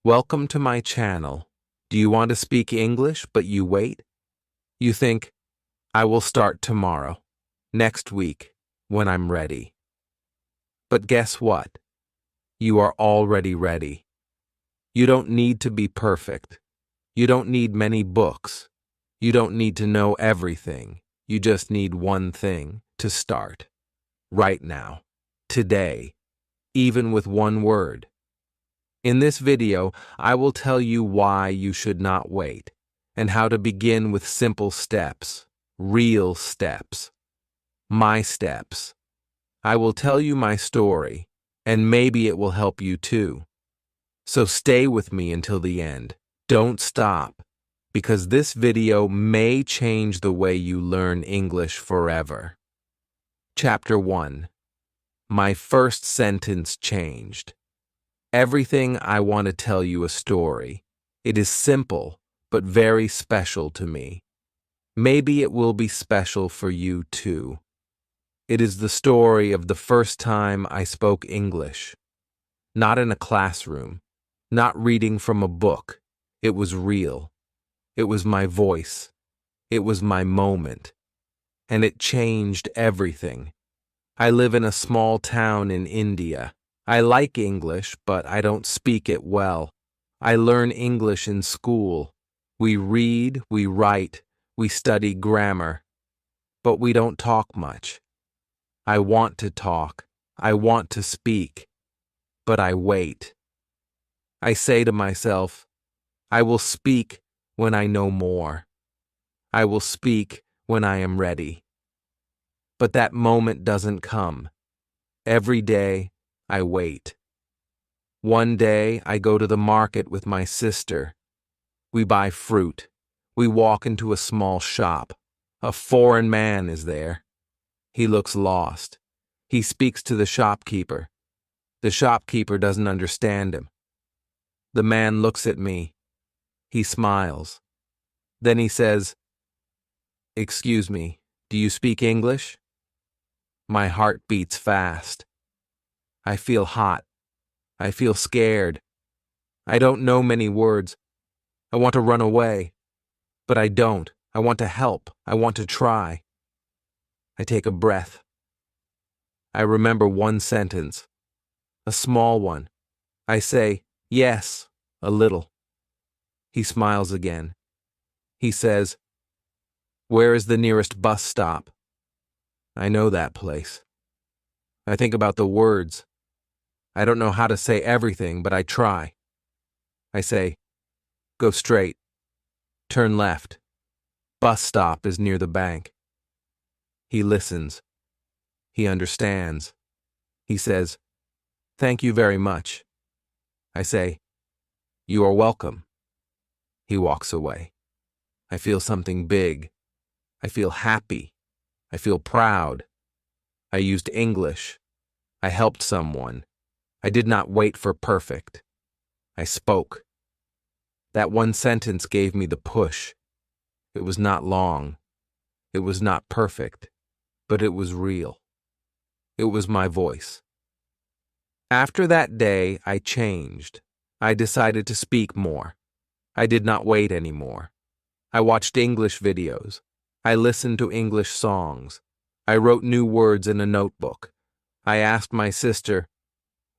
Welcome to my channel. Do you want to speak English but you wait? You think, I will start tomorrow, next week, when I'm ready. But guess what? You are already ready. You don't need to be perfect. You don't need many books. You don't need to know everything. You just need one thing to start. Right now. Today. Even with one word. In this video, I will tell you why you should not wait, and how to begin with simple steps, real steps, my steps. I will tell you my story, and maybe it will help you too. So stay with me until the end. Don't stop, because this video may change the way you learn English forever. Chapter 1. My first sentence changed. Everything I want to tell you a story. It is simple, but very special to me. Maybe it will be special for you too. It is the story of the first time I spoke English. Not in a classroom, not reading from a book. It was real. It was my voice. It was my moment. And it changed everything. I live in a small town in India. I like English, but I don't speak it well. I learn English in school. We read, we write, we study grammar. But we don't talk much. I want to talk. I want to speak. But I wait. I say to myself, I will speak when I know more. I will speak when I am ready. But that moment doesn't come. Every day, I wait. One day, I go to the market with my sister. We buy fruit. We walk into a small shop. A foreign man is there. He looks lost. He speaks to the shopkeeper. The shopkeeper doesn't understand him. The man looks at me. He smiles. Then he says, "Excuse me, do you speak English?" My heart beats fast. I feel hot. I feel scared. I don't know many words. I want to run away. But I don't. I want to help. I want to try. I take a breath. I remember one sentence. A small one. I say, yes, a little. He smiles again. He says, "Where is the nearest bus stop?" I know that place. I think about the words. I don't know how to say everything, but I try. I say, "Go straight. Turn left. Bus stop is near the bank." He listens. He understands. He says, "Thank you very much." I say, "You are welcome." He walks away. I feel something big. I feel happy. I feel proud. I used English. I helped someone. I did not wait for perfect. I spoke. That one sentence gave me the push. It was not long. It was not perfect, but it was real. It was my voice. After that day, I changed. I decided to speak more. I did not wait anymore. I watched English videos. I listened to English songs. I wrote new words in a notebook. I asked my sister,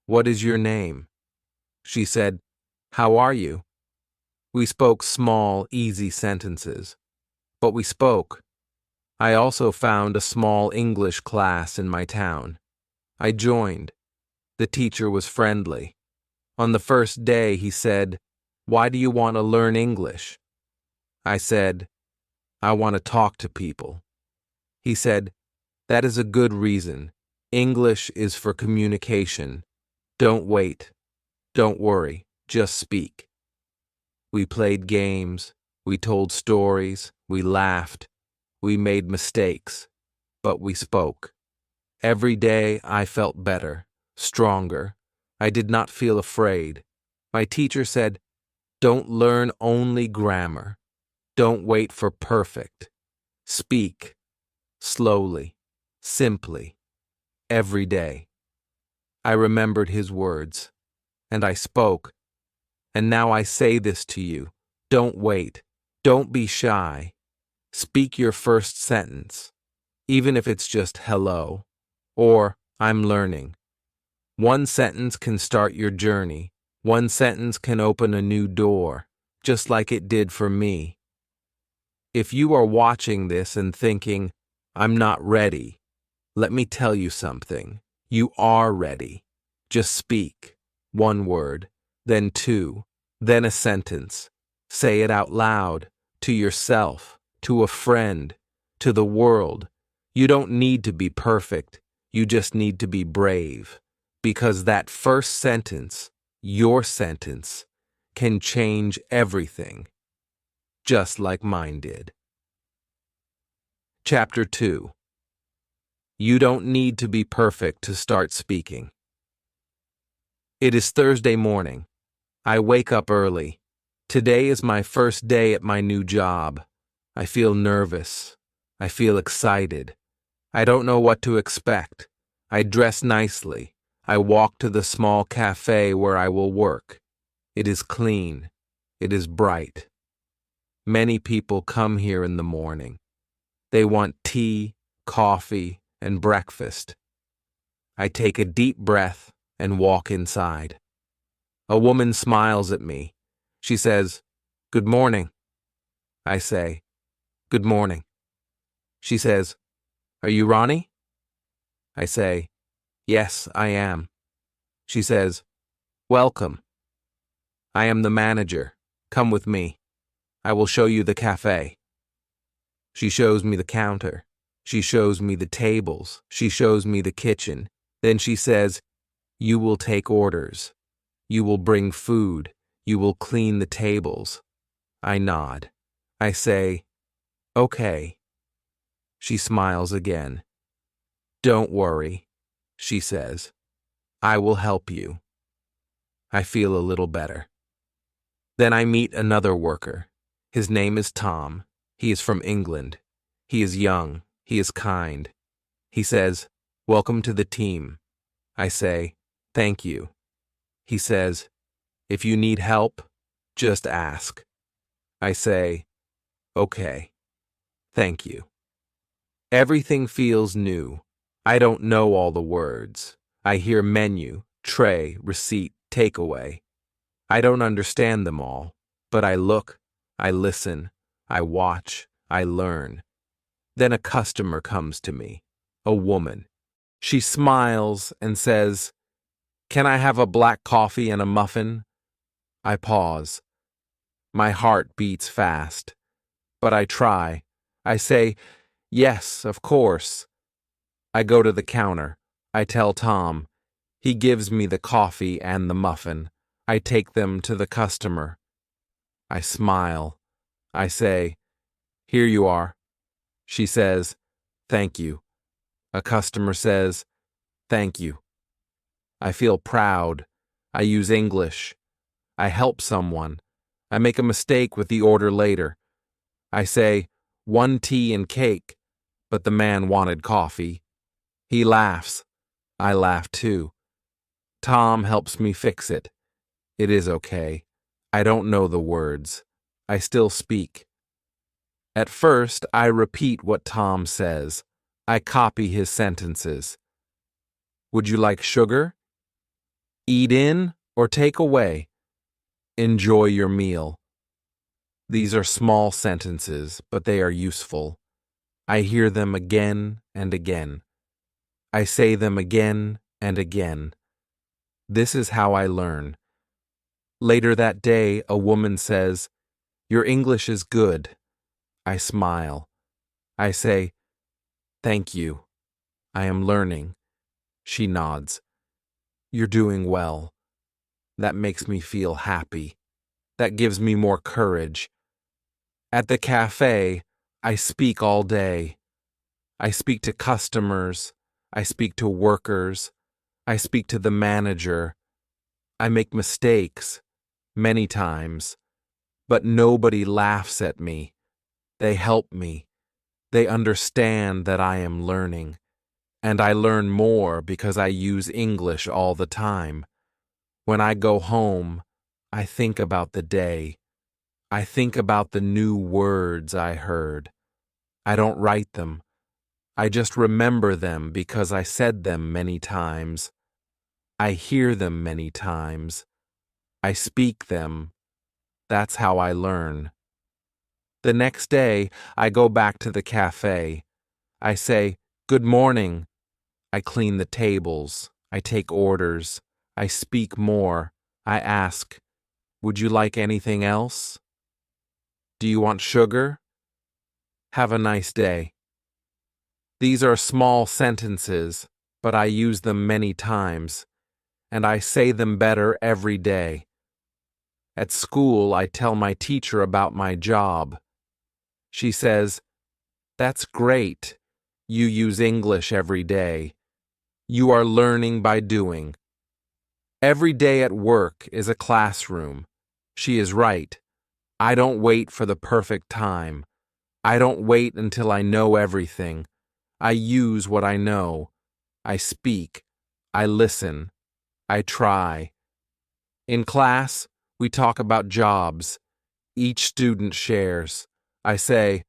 "What is your name?" She said, "How are you?" We spoke small, easy sentences. But we spoke. I also found a small English class in my town. I joined. The teacher was friendly. On the first day, he said, "Why do you want to learn English?" I said, "I want to talk to people." He said, "That is a good reason. English is for communication. Don't wait. Don't worry. Just speak." We played games. We told stories. We laughed. We made mistakes. But we spoke. Every day I felt better, stronger. I did not feel afraid. My teacher said, "Don't learn only grammar. Don't wait for perfect. Speak. Slowly. Simply. Every day." I remembered his words, and I spoke, And now I say this to you. Don't wait. Don't be shy. Speak your first sentence, even if it's just hello or I'm learning. One sentence can start your journey. One sentence can open a new door, just like it did for me. If you are watching this and thinking, I'm not ready, let me tell you something. You are ready. Just speak. One word, then two, then a sentence. Say it out loud, to yourself, to a friend, to the world. You don't need to be perfect. You just need to be brave. Because that first sentence, your sentence, can change everything, just like mine did. Chapter 2. You don't need to be perfect to start speaking. It is Thursday morning. I wake up early. Today is my first day at my new job. I feel nervous. I feel excited. I don't know what to expect. I dress nicely. I walk to the small cafe where I will work. It is clean. It is bright. Many people come here in the morning. They want tea, coffee, and breakfast. I take a deep breath and walk inside. A woman smiles at me. She says, "Good morning." I say, "Good morning." She says, "Are you Ronnie?" I say, "Yes, I am." She says, "Welcome. I am the manager. Come with me. I will show you the cafe." She shows me the counter. She shows me the tables. She shows me the kitchen. Then she says, "You will take orders. You will bring food. You will clean the tables." I nod. I say, "Okay." She smiles again. "Don't worry," she says. "I will help you." I feel a little better. Then I meet another worker. His name is Tom. He is from England. He is young. He is kind. He says, "Welcome to the team." I say, "Thank you." He says, "If you need help, just ask." I say, "Okay. Thank you." Everything feels new. I don't know all the words. I hear menu, tray, receipt, takeaway. I don't understand them all, but I look, I listen, I watch, I learn. Then a customer comes to me, a woman. She smiles and says, "Can I have a black coffee and a muffin?" I pause. My heart beats fast, but I try. I say, "Yes, of course." I go to the counter. I tell Tom. He gives me the coffee and the muffin. I take them to the customer. I smile. I say, "Here you are." She says, "Thank you." A customer says, "Thank you." I feel proud. I use English. I help someone. I make a mistake with the order later. I say, "One tea and cake," but the man wanted coffee. He laughs. I laugh too. Tom helps me fix it. It is okay. I don't know the words. I still speak. At first, I repeat what Tom says. I copy his sentences. Would you like sugar? Eat in or take away? Enjoy your meal. These are small sentences, but they are useful. I hear them again and again. I say them again and again. This is how I learn. Later that day, a woman says, "Your English is good." I smile. I say, "Thank you. I am learning." She nods. "You're doing well." That makes me feel happy. That gives me more courage. At the cafe, I speak all day. I speak to customers. I speak to workers. I speak to the manager. I make mistakes, many times, but nobody laughs at me. They help me. They understand that I am learning. And I learn more because I use English all the time. When I go home, I think about the day. I think about the new words I heard. I don't write them. I just remember them because I said them many times. I hear them many times. I speak them. That's how I learn. The next day, I go back to the cafe. I say, "Good morning." I clean the tables. I take orders. I speak more. I ask, "Would you like anything else? Do you want sugar? Have a nice day." These are small sentences, but I use them many times, and I say them better every day. At school, I tell my teacher about my job. She says, "That's great. You use English every day. You are learning by doing." Every day at work is a classroom. She is right. I don't wait for the perfect time. I don't wait until I know everything. I use what I know. I speak. I listen. I try. In class, we talk about jobs. Each student shares. I say,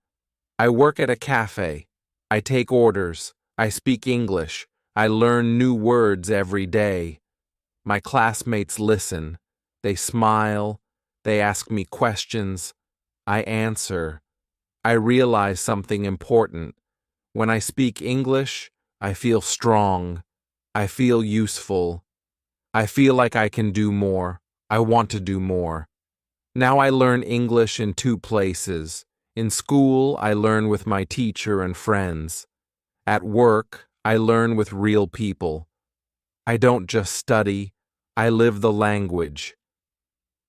"I work at a cafe. I take orders. I speak English. I learn new words every day." My classmates listen. They smile. They ask me questions. I answer. I realize something important. When I speak English, I feel strong. I feel useful. I feel like I can do more. I want to do more. Now I learn English in two places. In school, I learn with my teacher and friends. At work, I learn with real people. I don't just study, I live the language.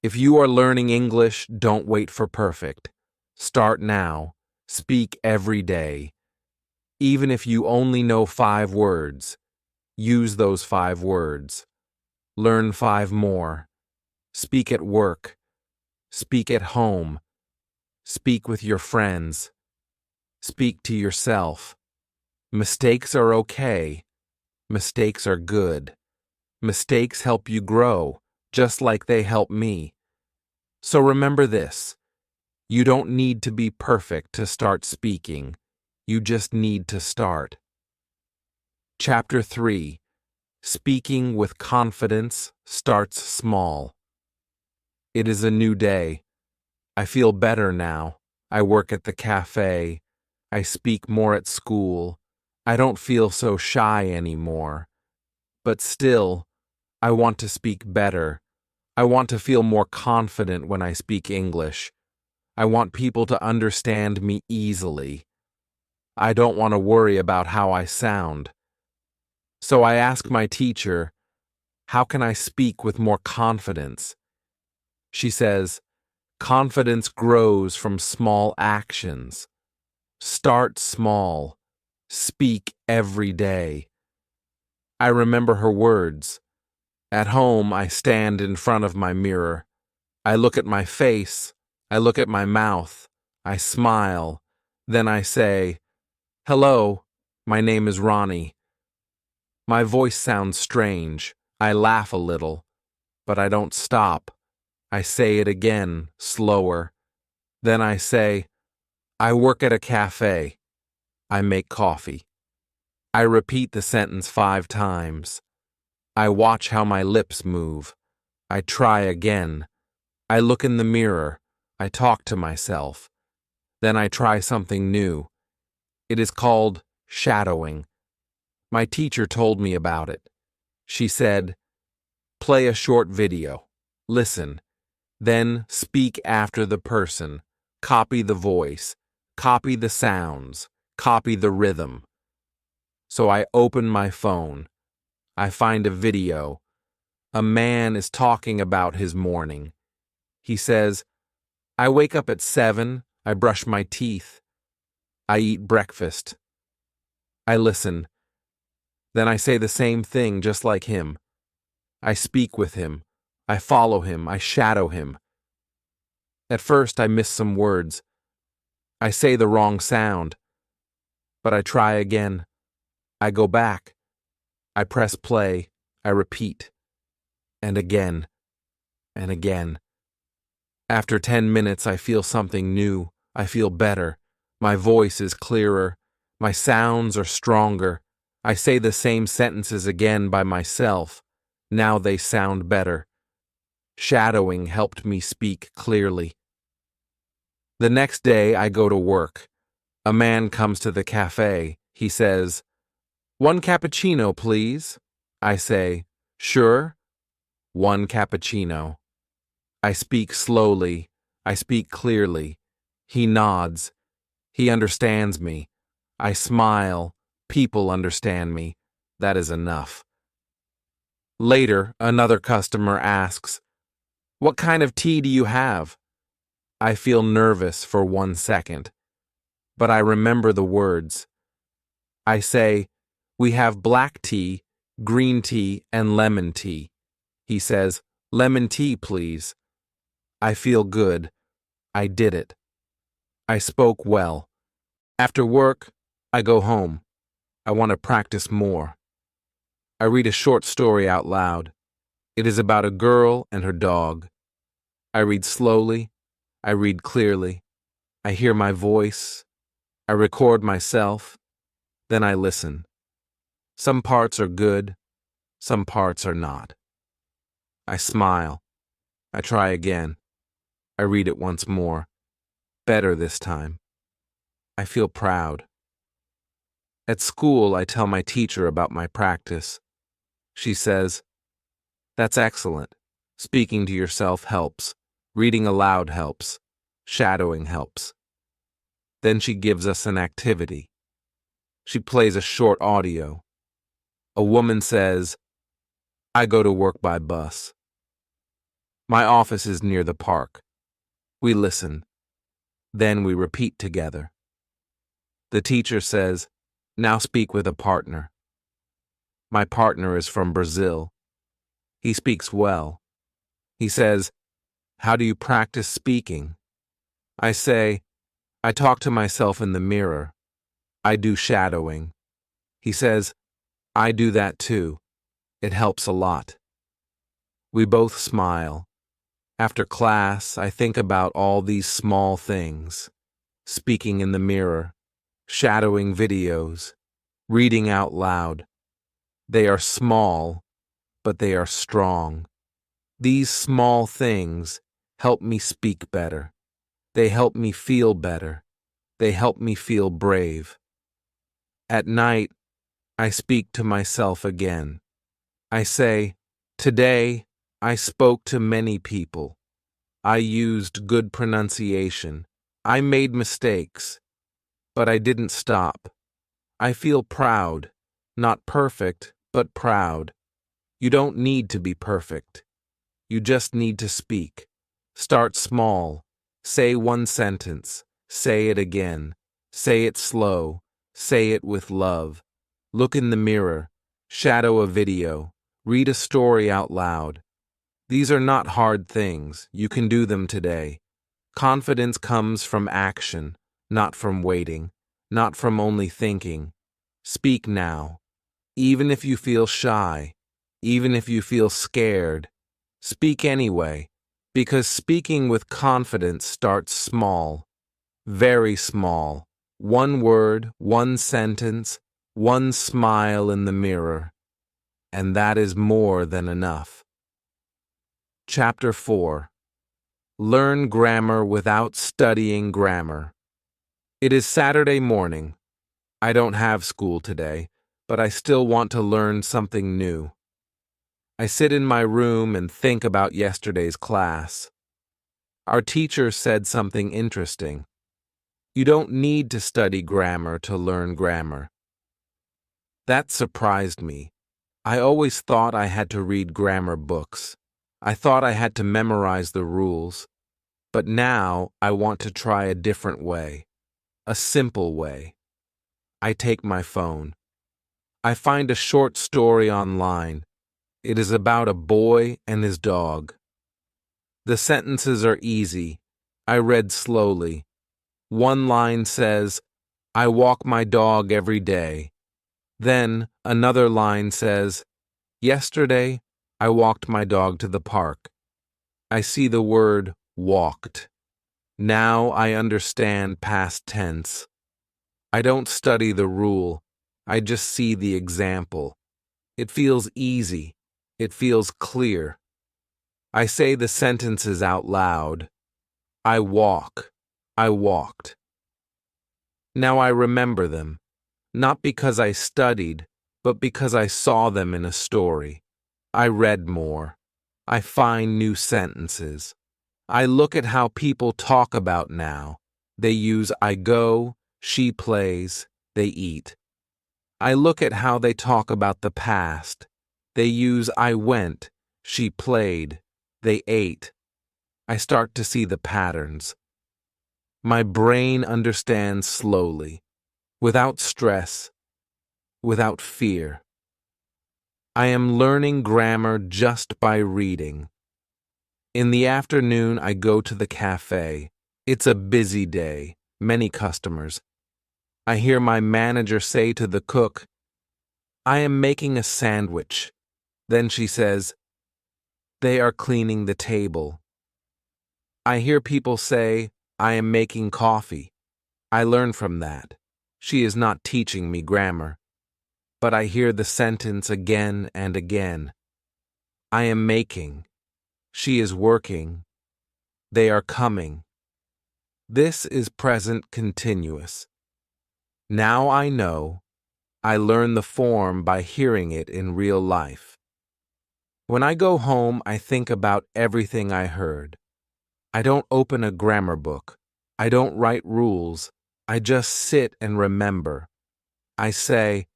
If you are learning English, don't wait for perfect. Start now. Speak every day. Even if you only know 5 words, use those 5 words. Learn 5 more. Speak at work. Speak at home. Speak with your friends. Speak to yourself. Mistakes are okay. Mistakes are good. Mistakes help you grow, just like they help me. So remember this. You don't need to be perfect to start speaking. You just need to start. Chapter 3. Speaking with confidence starts small. It is a new day. I feel better now. I work at the cafe. I speak more at school. I don't feel so shy anymore. But still, I want to speak better. I want to feel more confident when I speak English. I want people to understand me easily. I don't want to worry about how I sound. So I ask my teacher, "How can I speak with more confidence?" She says, "Confidence grows from small actions. Start small. Speak every day." I remember her words. At home, I stand in front of my mirror. I look at my face. I look at my mouth. I smile. Then I say, "Hello, my name is Ronnie." My voice sounds strange. I laugh a little, but I don't stop. I say it again, slower. Then I say, "I work at a cafe. I make coffee." I repeat the sentence 5 times. I watch how my lips move. I try again. I look in the mirror. I talk to myself. Then I try something new. It is called shadowing. My teacher told me about it. She said, "Play a short video. Listen. Then speak after the person. Copy the voice. Copy the sounds. Copy the rhythm." So I open my phone. I find a video. A man is talking about his morning. He says, "I wake up at 7. I brush my teeth. I eat breakfast." I listen. Then I say the same thing just like him. I speak with him. I follow him. I shadow him. At first, I miss some words. I say the wrong sound. But I try again. I go back. I press play. I repeat. And again. And again. After 10 minutes, I feel something new. I feel better. My voice is clearer. My sounds are stronger. I say the same sentences again by myself. Now they sound better. Shadowing helped me speak clearly. The next day, I go to work. A man comes to the cafe. He says, "1 cappuccino, please." I say, "Sure." 1 cappuccino. I speak slowly. I speak clearly. He nods. He understands me. I smile. People understand me. That is enough. Later, another customer asks, "What kind of tea do you have?" I feel nervous for 1 second, but I remember the words. I say, "We have black tea, green tea, and lemon tea." He says, "Lemon tea, please." I feel good. I did it. I spoke well. After work, I go home. I want to practice more. I read a short story out loud. It is about a girl and her dog. I read slowly. I read clearly. I hear my voice. I record myself. Then I listen. Some parts are good. Some parts are not. I smile. I try again. I read it once more. Better this time. I feel proud. At school, I tell my teacher about my practice. She says, "That's excellent. Speaking to yourself helps. Reading aloud helps. Shadowing helps." Then she gives us an activity. She plays a short audio. A woman says, "I go to work by bus. My office is near the park." We listen. Then we repeat together. The teacher says, "Now speak with a partner." My partner is from Brazil. He speaks well. He says, "How do you practice speaking?" I say, "I talk to myself in the mirror. I do shadowing." He says, "I do that too. It helps a lot." We both smile. After class, I think about all these small things. Speaking in the mirror, shadowing videos, reading out loud. They are small, but they are strong. These small things help me speak better. They help me feel better. They help me feel brave. At night, I speak to myself again. I say, "Today, I spoke to many people. I used good pronunciation. I made mistakes, but I didn't stop. I feel proud, not perfect, but proud. You don't need to be perfect. You just need to speak. Start small. Say 1 sentence. Say it again. Say it slow. Say it with love. Look in the mirror. Shadow a video. Read a story out loud. These are not hard things. You can do them today. Confidence comes from action, not from waiting, not from only thinking. Speak now. Even if you feel shy, even if you feel scared, speak anyway, because speaking with confidence starts small, very small. 1 word, 1 sentence, 1 smile in the mirror, and that is more than enough. Chapter 4. Learn grammar without studying grammar. It is Saturday morning. I don't have school today, but I still want to learn something new. I sit in my room and think about yesterday's class. Our teacher said something interesting. You don't need to study grammar to learn grammar. That surprised me. I always thought I had to read grammar books. I thought I had to memorize the rules. But now I want to try a different way, a simple way. I take my phone. I find a short story online. It is about a boy and his dog. The sentences are easy. I read slowly. 1 line says, "I walk my dog every day." Then another line says, "Yesterday, I walked my dog to the park." I see the word walked. Now I understand past tense. I don't study the rule. I just see the example. It feels easy. It feels clear. I say the sentences out loud. I walk. I walked. Now I remember them, not because I studied, but because I saw them in a story. I read more. I find new sentences. I look at how people talk about now. They use I go, she plays, they eat. I look at how they talk about the past. They use I went, she played, they ate. I start to see the patterns. My brain understands slowly, without stress, without fear. I am learning grammar just by reading. In the afternoon, I go to the cafe. It's a busy day, many customers. I hear my manager say to the cook, I am making a sandwich. Then she says, they are cleaning the table. I hear people say, I am making coffee. I learn from that. She is not teaching me grammar. But I hear the sentence again and again. I am making. She is working. They are coming. This is present continuous. Now I know. I learn the form by hearing it in real life. When I go home, I think about everything I heard. I don't open a grammar book. I don't write rules. I just sit and remember. I say,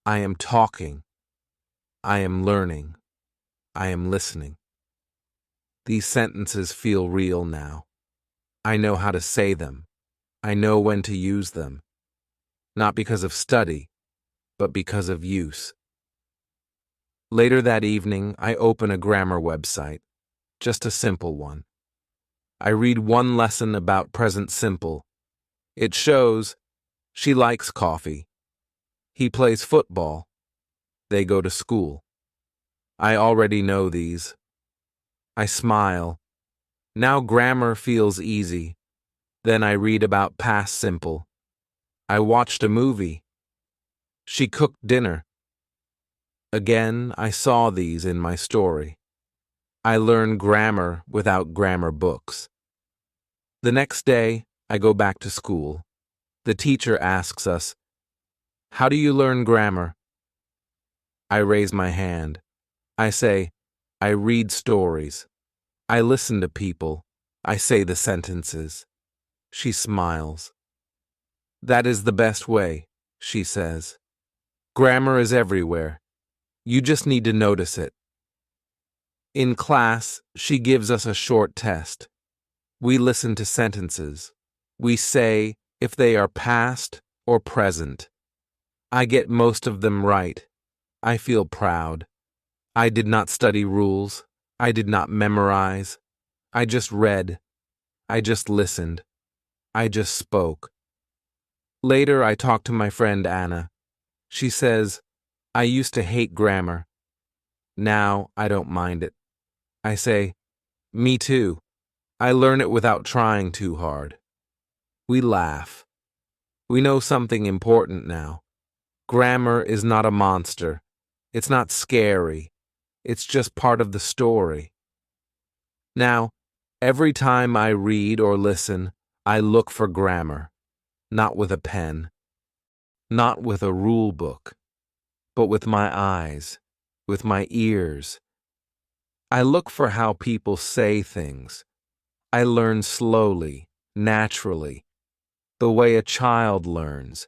I am talking. I am learning. I am listening. These sentences feel real now. I know how to say them. I know when to use them. Not because of study, but because of use. Later that evening, I open a grammar website, just a simple one. I read one lesson about present simple. It shows she likes coffee. He plays football. They go to school. I already know these. I smile. Now grammar feels easy. Then I read about past simple. I watched a movie. She cooked dinner. Again, I saw these in my story. I learn grammar without grammar books. The next day, I go back to school. The teacher asks us, how do you learn grammar? I raise my hand. I say, I read stories. I listen to people. I say the sentences. She smiles. That is the best way, she says. Grammar is everywhere. You just need to notice it. In class, she gives us a short test. We listen to sentences. We say if they are past or present. I get most of them right. I feel proud. I did not study rules. I did not memorize. I just read. I just listened. I just spoke. Later, I talk to my friend Anna. She says, I used to hate grammar. Now, I don't mind it. I say, me too. I learn it without trying too hard. We laugh. We know something important now. Grammar is not a monster. It's not scary. It's just part of the story. Now, every time I read or listen, I look for grammar. Not with a pen. Not with a rule book. But with my eyes. With my ears. I look for how people say things. I learn slowly, naturally, the way a child learns.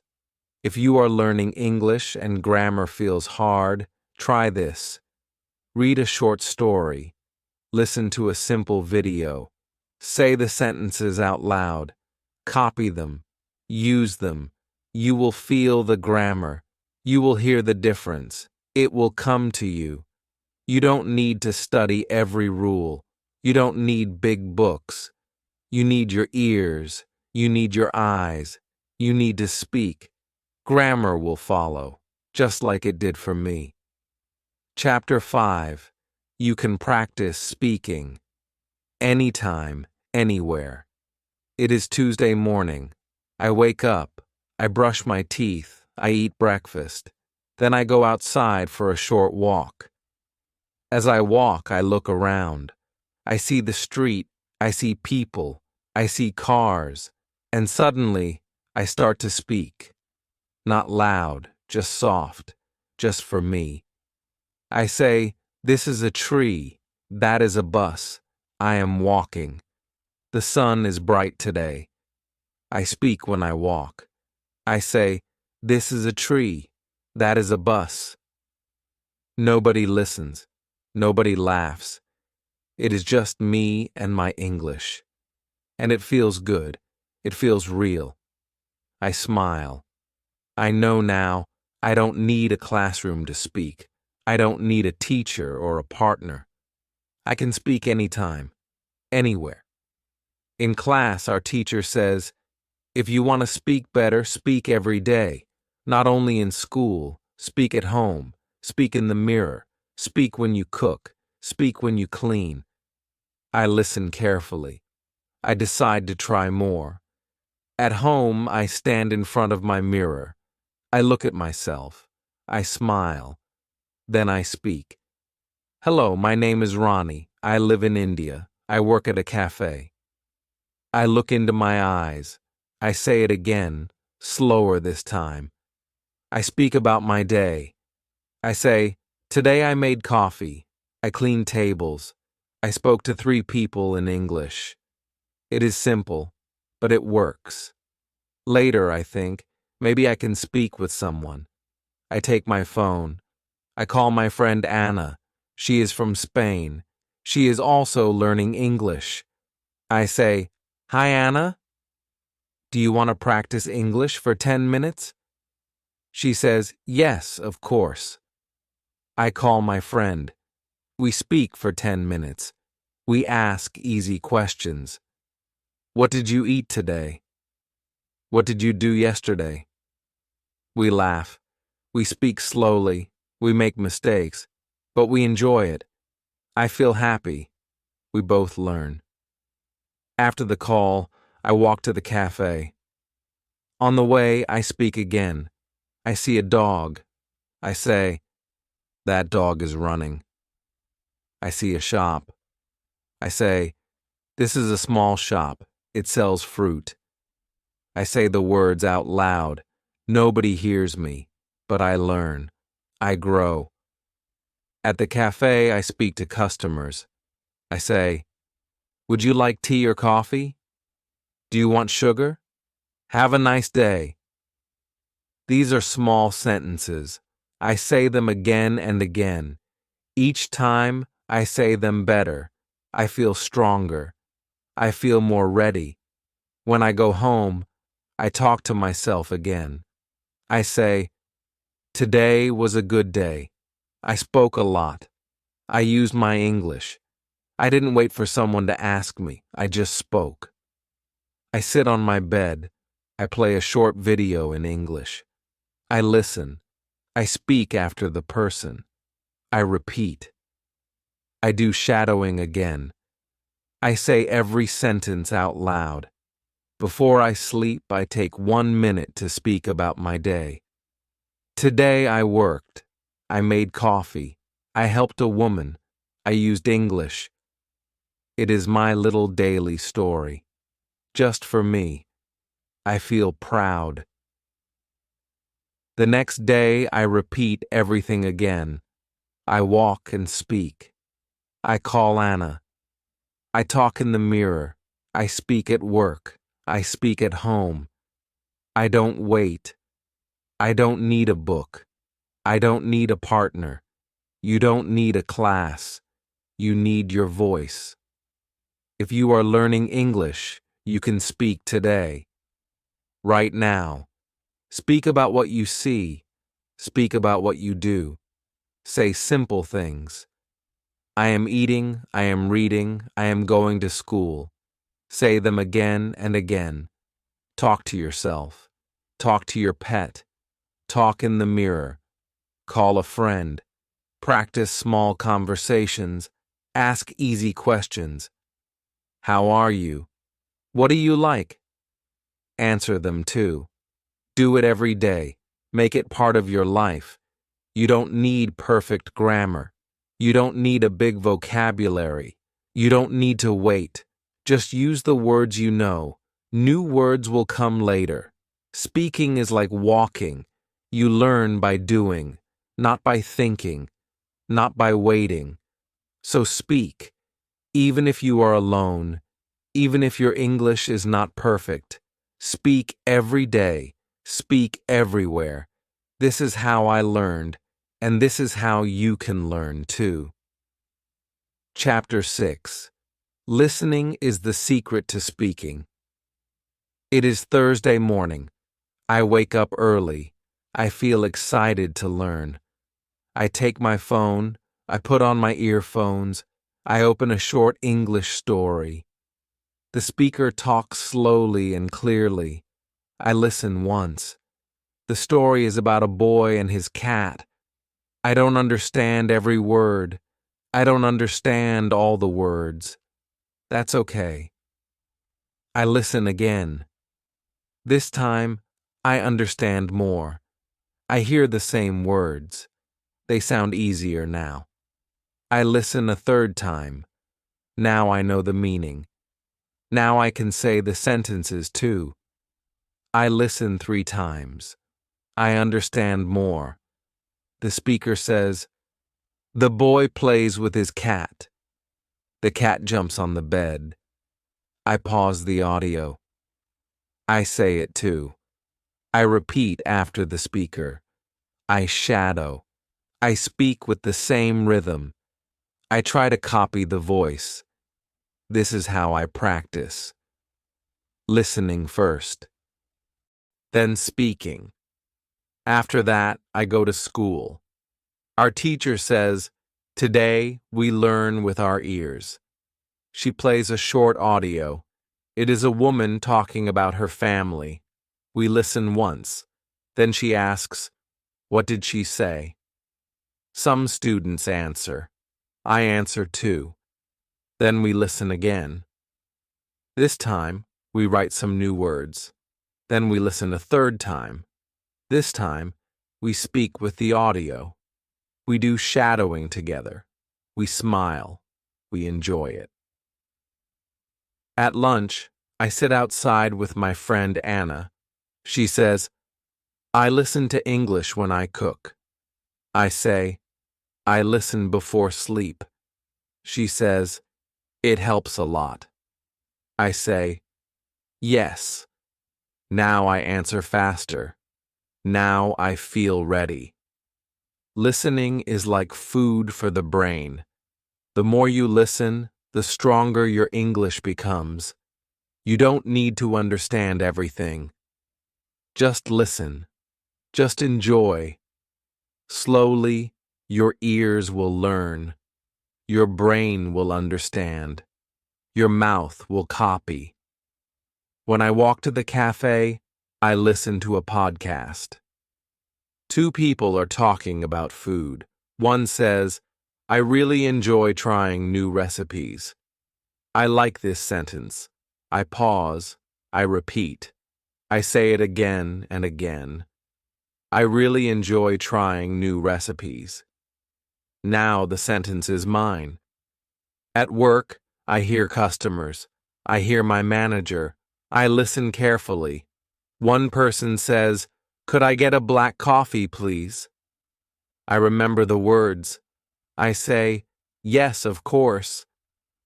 If you are learning English and grammar feels hard, try this. Read a short story. Listen to a simple video. Say the sentences out loud. Copy them. Use them. You will feel the grammar. You will hear the difference. It will come to you. You don't need to study every rule. You don't need big books. You need your ears. You need your eyes. You need to speak. Grammar will follow, just like it did for me. Chapter 5. You can practice speaking. Anytime, anywhere. It is Tuesday morning. I wake up. I brush my teeth. I eat breakfast. Then I go outside for a short walk. As I walk, I look around. I see the street. I see people. I see cars. And suddenly, I start to speak. Not loud, just soft, just for me. I say, this is a tree. That is a bus. I am walking. The sun is bright today. I speak when I walk. I say, this is a tree. That is a bus. Nobody listens. Nobody laughs. It is just me and my English. And it feels good. It feels real. I smile. I know now I don't need a classroom to speak. I don't need a teacher or a partner. I can speak anytime, anywhere. In class, our teacher says, if you want to speak better, speak every day. Not only in school, speak at home, speak in the mirror, speak when you cook, speak when you clean. I listen carefully. I decide to try more. At home, I stand in front of my mirror. I look at myself. I smile. Then I speak. Hello, my name is Ronnie. I live in India. I work at a cafe. I look into my eyes. I say it again, slower this time. I speak about my day. I say, today I made coffee. I cleaned tables. I spoke to 3 people in English. It is simple, but it works. Later, I think, maybe I can speak with someone. I take my phone. I call my friend Anna. She is from Spain. She is also learning English. I say, hi, Anna. Do you want to practice English for 10 minutes? She says, yes, of course. I call my friend. We speak for 10 minutes. We ask easy questions. What did you eat today? What did you do yesterday? We laugh. We speak slowly. We make mistakes. But we enjoy it. I feel happy. We both learn. After the call, I walk to the cafe. On the way, I speak again. I see a dog. I say, that dog is running. I see a shop. I say, this is a small shop. It sells fruit. I say the words out loud. Nobody hears me, but I learn. I grow. At the cafe, I speak to customers. I say, would you like tea or coffee? Do you want sugar? Have a nice day. These are small sentences. I say them again and again. Each time, I say them better. I feel stronger. I feel more ready. When I go home, I talk to myself again. I say, today was a good day. I spoke a lot. I used my English. I didn't wait for someone to ask me. I just spoke. I sit on my bed. I play a short video in English. I listen. I speak after the person. I repeat. I do shadowing again. I say every sentence out loud. Before I sleep, I take 1 minute to speak about my day. Today I worked. I made coffee. I helped a woman. I used English. It is my little daily story. Just for me. I feel proud. The next day, I repeat everything again. I walk and speak. I call Anna. I talk in the mirror. I speak at work. I speak at home. I don't wait. I don't need a book. I don't need a partner. You don't need a class. You need your voice. If you are learning English, you can speak today. Right now. Speak about what you see. Speak about what you do. Say simple things. I am eating, I am reading, I am going to school. Say them again and again. Talk to yourself. Talk to your pet. Talk in the mirror. Call a friend. Practice small conversations. Ask easy questions. How are you? What do you like? Answer them too. Do it every day. Make it part of your life. You don't need perfect grammar. You don't need a big vocabulary. You don't need to wait. Just use the words you know. New words will come later. Speaking is like walking. You learn by doing, not by thinking, not by waiting. So speak, even if you are alone, even if your English is not perfect. Speak every day. Speak everywhere. This is how I learned, and this is how you can learn too. Chapter 6. Listening is the secret to speaking. It is Thursday morning. I wake up early. I feel excited to learn. I take my phone. I put on my earphones. I open a short English story. The speaker talks slowly and clearly. I listen once. The story is about a boy and his cat. I don't understand every word. I don't understand all the words. That's okay. I listen again. This time, I understand more. I hear the same words. They sound easier now. I listen a third time. Now I know the meaning. Now I can say the sentences too. I listen 3 times. I understand more. The speaker says, "The boy plays with his cat. The cat jumps on the bed." I pause the audio. I say it too. I repeat after the speaker. I shadow. I speak with the same rhythm. I try to copy the voice. This is how I practice. Listening first, then speaking. After that, I go to school. Our teacher says, "Today we learn with our ears." She plays a short audio. It is a woman talking about her family. We listen once. Then she asks, "What did she say?" Some students answer. I answer too. Then we listen again. This time, we write some new words. Then we listen a third time. This time, we speak with the audio. We do shadowing together. We smile. We enjoy it. At lunch, I sit outside with my friend Anna. She says, "I listen to English when I cook." I say, "I listen before sleep." She says, "It helps a lot." I say, "Yes." Now I answer faster. Now I feel ready. Listening is like food for the brain. The more you listen, the stronger your English becomes. You don't need to understand everything. Just listen. Just enjoy. Slowly, your ears will learn. Your brain will understand. Your mouth will copy. When I walk to the cafe, I listen to a podcast. 2 people are talking about food. One says, "I really enjoy trying new recipes." I like this sentence. I pause. I repeat. I say it again and again. I really enjoy trying new recipes. Now the sentence is mine. At work, I hear customers. I hear my manager. I listen carefully. One person says, "Could I get a black coffee, please?" I remember the words. I say, "Yes, of course."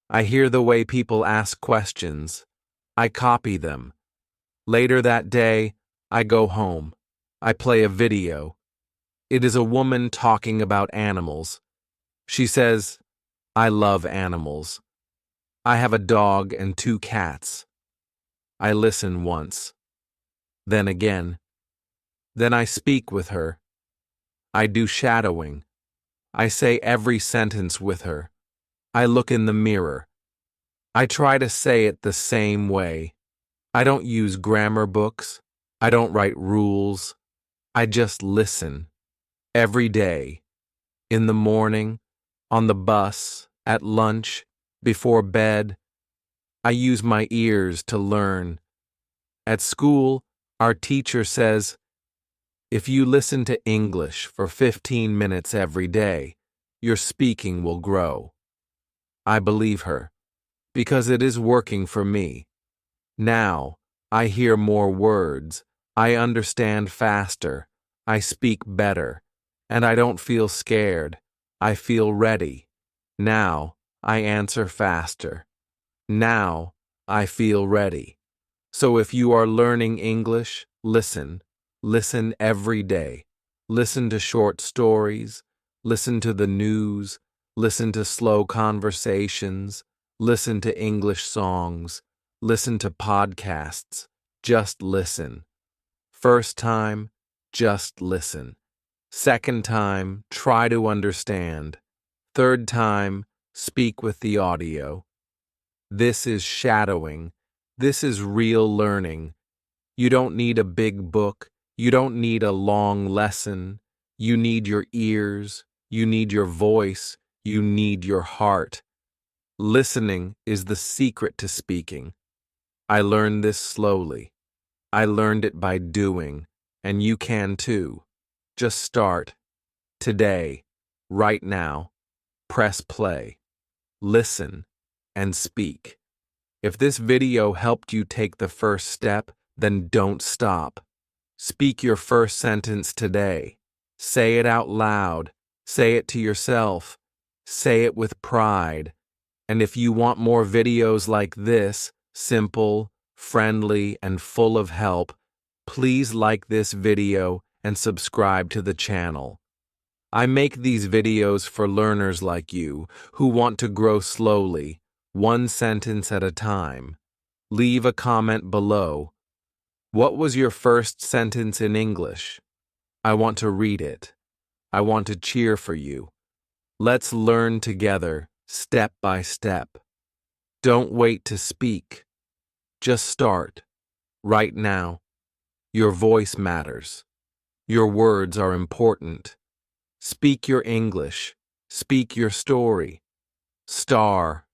I hear the way people ask questions. I copy them. Later that day, I go home. I play a video. It is a woman talking about animals. She says, "I love animals. I have a dog and 2 cats." I listen once. Then again. Then I speak with her. I do shadowing. I say every sentence with her. I look in the mirror. I try to say it the same way. I don't use grammar books. I don't write rules. I just listen. Every day. In the morning, on the bus, at lunch, before bed. I use my ears to learn. At school, our teacher says, if you listen to English for 15 minutes every day, your speaking will grow. I believe her, because it is working for me. Now, I hear more words, I understand faster, I speak better, and I don't feel scared. I feel ready. Now, I answer faster. Now, I feel ready. So if you are learning English, listen. Listen every day. Listen to short stories. Listen to the news. Listen to slow conversations. Listen to English songs. Listen to podcasts. Just listen. First time, just listen. Second time, try to understand. Third time, speak with the audio. This is shadowing. This is real learning. You don't need a big book. You don't need a long lesson. You need your ears. You need your voice. You need your heart. Listening is the secret to speaking. I learned this slowly. I learned it by doing, and you can too. Just start. Today, right now. Press play. Listen and speak. If this video helped you take the first step, then don't stop. Speak your first sentence today. Say it out loud. Say it to yourself. Say it with pride. And if you want more videos like this, simple, friendly, and full of help, please like this video and subscribe to the channel. I make these videos for learners like you who want to grow slowly, one sentence at a time. Leave a comment below. What was your first sentence in English? I want to read it. I want to cheer for you. Let's learn together, step by step. Don't wait to speak. Just start. Right now. Your voice matters. Your words are important. Speak your English. Speak your story. Star,